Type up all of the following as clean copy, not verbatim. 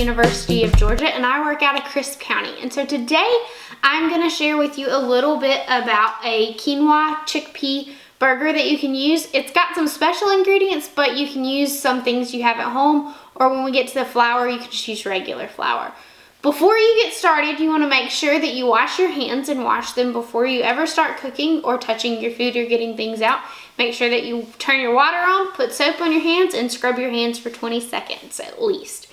University of Georgia, and I work out of Crisp County. And so today I'm going to share with you a little bit about a quinoa chickpea burger that you can use. It's got some special ingredients, but you can use some things you have at home, or when we get to the flour, you can just use regular flour. Before you get started, you want to make sure that you wash your hands and wash them before you ever start cooking or touching your food or getting things out. Make sure that you turn your water on, put soap on your hands, and scrub your hands for 20 seconds at least.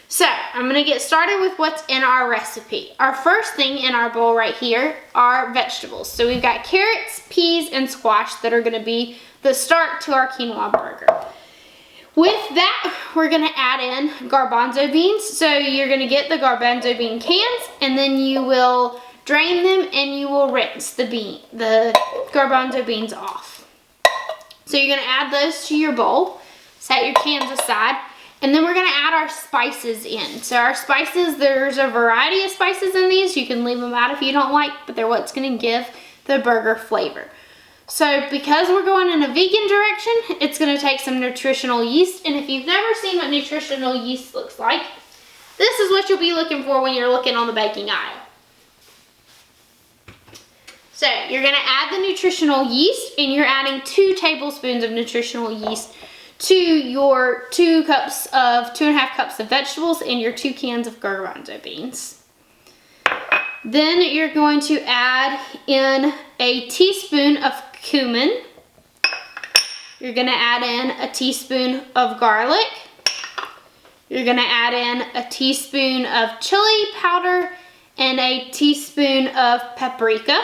So, I'm going to get started with what's in our recipe. Our first thing in our bowl right here are vegetables. So we've got carrots, peas, and squash that are going to be the start to our quinoa burger. With that, we're going to add in garbanzo beans. So you're going to get the garbanzo bean cans, and then you will drain them and you will rinse the garbanzo beans off. So you're going to add those to your bowl, set your cans aside, and then we're going to add our spices in. So our spices, there's a variety of spices in these. You can leave them out if you don't like, but they're what's going to give the burger flavor. So because we're going in a vegan direction, it's going to take some nutritional yeast. And if you've never seen what nutritional yeast looks like, this is what you'll be looking for when you're looking on the baking aisle. So you're going to add the nutritional yeast, and you're adding 2 tablespoons of nutritional yeast to your 2.5 cups of vegetables and your 2 cans of garbanzo beans. Then you're going to add in a teaspoon of cumin. You're going to add in a teaspoon of garlic. You're going to add in a teaspoon of chili powder and a teaspoon of paprika.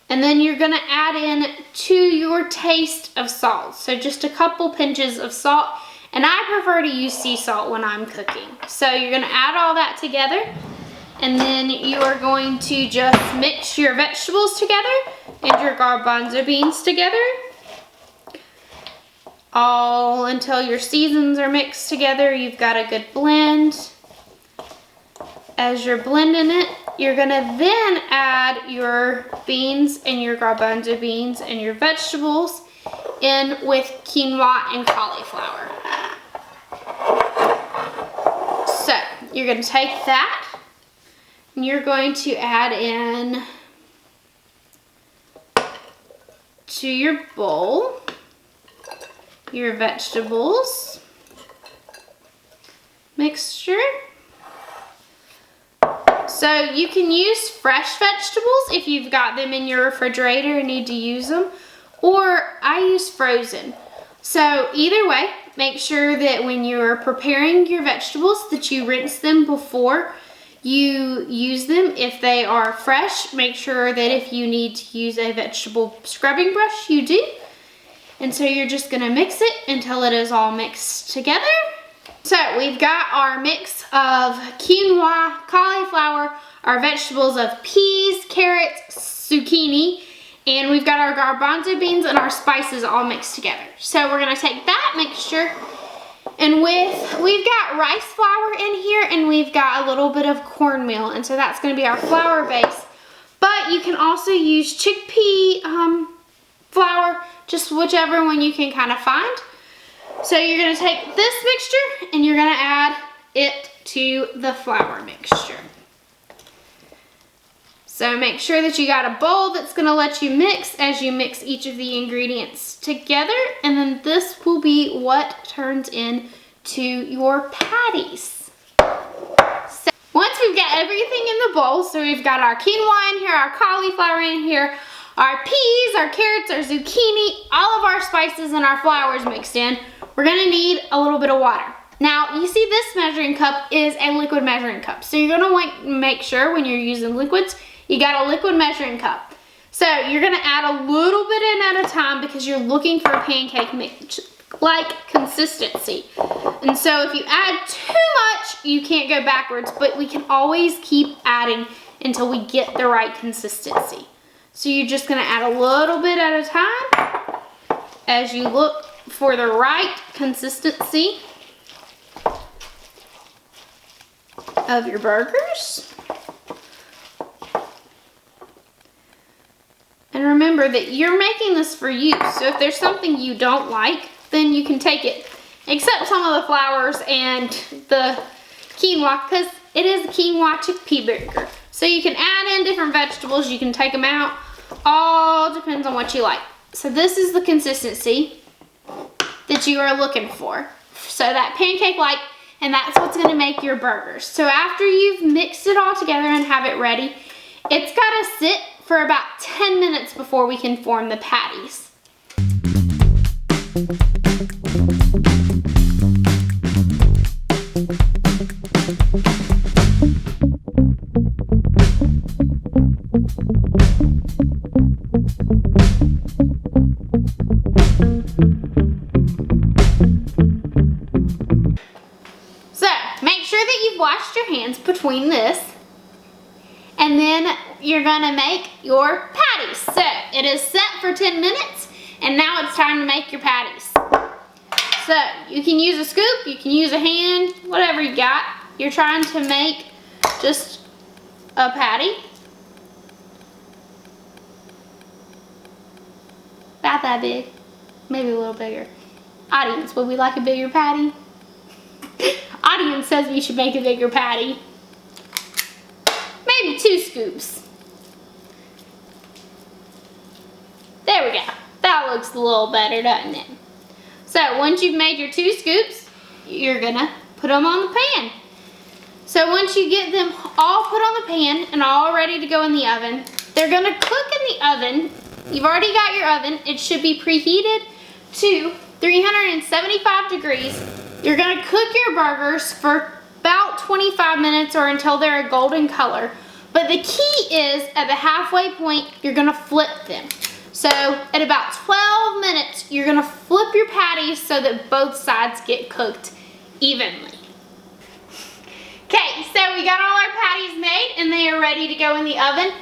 And then you're going to add in to your taste of salt. So just a couple pinches of salt. And I prefer to use sea salt when I'm cooking. So you're going to add all that together. And then you are going to just mix your vegetables together and your garbanzo beans together. All until your seasons are mixed together. You've got a good blend. As you're blending it, you're gonna then add your beans and your garbanzo beans and your vegetables in with quinoa and cauliflower. So you're gonna take that and you're going to add in to your bowl your vegetables mixture. So you can use fresh vegetables if you've got them in your refrigerator and need to use them, or I use frozen. So either way, make sure that when you're preparing your vegetables that you rinse them before you use them. If they are fresh, make sure that if you need to use a vegetable scrubbing brush, you do. And so you're just gonna mix it until it is all mixed together. So we've got our mix of quinoa, cauliflower, our vegetables of peas, carrots, zucchini, and we've got our garbanzo beans and our spices all mixed together. So we're gonna take that mixture, and we've got rice flour in here, and we've got a little bit of cornmeal, and so that's gonna be our flour base. But you can also use chickpea flour, just whichever one you can kind of find. So you're going to take this mixture and you're going to add it to the flour mixture. So make sure that you got a bowl that's going to let you mix as you mix each of the ingredients together. And then this will be what turns into your patties. So once we've got everything in the bowl, so we've got our quinoa in here, our cauliflower in here, our peas, our carrots, our zucchini, all of our spices and our flours mixed in, we're gonna need a little bit of water. Now, you see this measuring cup is a liquid measuring cup. So you're gonna want to make sure when you're using liquids, you got a liquid measuring cup. So you're gonna add a little bit in at a time because you're looking for a pancake mix-like consistency. And so if you add too much, you can't go backwards, but we can always keep adding until we get the right consistency. So you're just gonna add a little bit at a time as you look for the right consistency of your burgers. And remember that you're making this for you. So if there's something you don't like, then you can take it except some of the flours and the quinoa, because it is a quinoa chickpea burger. So you can add in different vegetables, you can take them out, all depends on what you like. So this is the consistency that you are looking for. So that pancake-like, and that's what's gonna make your burgers. So after you've mixed it all together and have it ready, it's gotta sit for about 10 minutes before we can form the patties. So make sure that you've washed your hands between this, and then you're gonna make your patties. So it is set for 10 minutes, and now it's time to make your patties. So you can use a scoop, you can use a hand, whatever you got. You're trying to make just a patty. About that big, maybe a little bigger. Audience, would we like a bigger patty? Audience says we should make a bigger patty. Maybe 2 scoops. There we go. That looks a little better, doesn't it? So once you've made your 2 scoops, you're gonna put them on the pan. So once you get them all put on the pan and all ready to go in the oven, they're gonna cook in the oven. You've already got your oven. It should be preheated to 375 degrees. You're gonna cook your burgers for about 25 minutes or until they're a golden color. But the key is at the halfway point, you're gonna flip them. So at about 12 minutes, you're gonna flip your patties so that both sides get cooked evenly. Okay, so we got all our patties made and they are ready to go in the oven.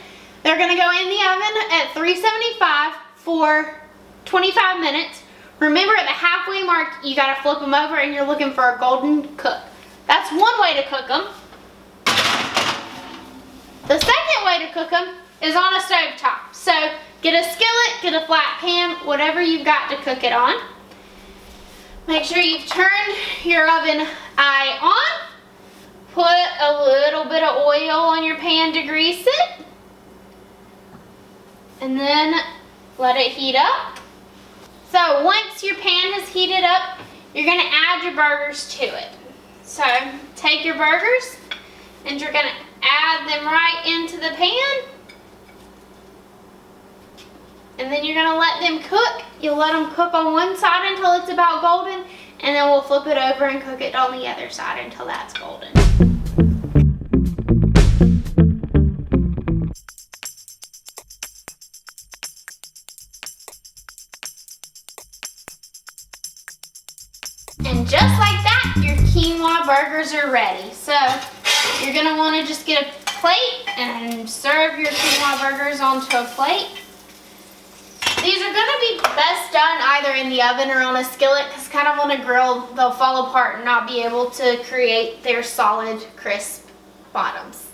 They're gonna go in the oven at 375 for 25 minutes. Remember, at the halfway mark, you gotta flip them over and you're looking for a golden cook. That's one way to cook them. The second way to cook them is on a stove top. So get a skillet, get a flat pan, whatever you've got to cook it on. Make sure you've turned your oven eye on. Put a little bit of oil on your pan to grease it. And then let it heat up. So once your pan has heated up, you're gonna add your burgers to it. So take your burgers and you're gonna add them right into the pan. And then you're gonna let them cook. You'll let them cook on one side until it's about golden, and then we'll flip it over and cook it on the other side until that's golden. And just like that, your quinoa burgers are ready. So you're gonna wanna just get a plate and serve your quinoa burgers onto a plate. These are gonna be best done either in the oven or on a skillet, because kind of on a grill, they'll fall apart and not be able to create their solid, crisp bottoms.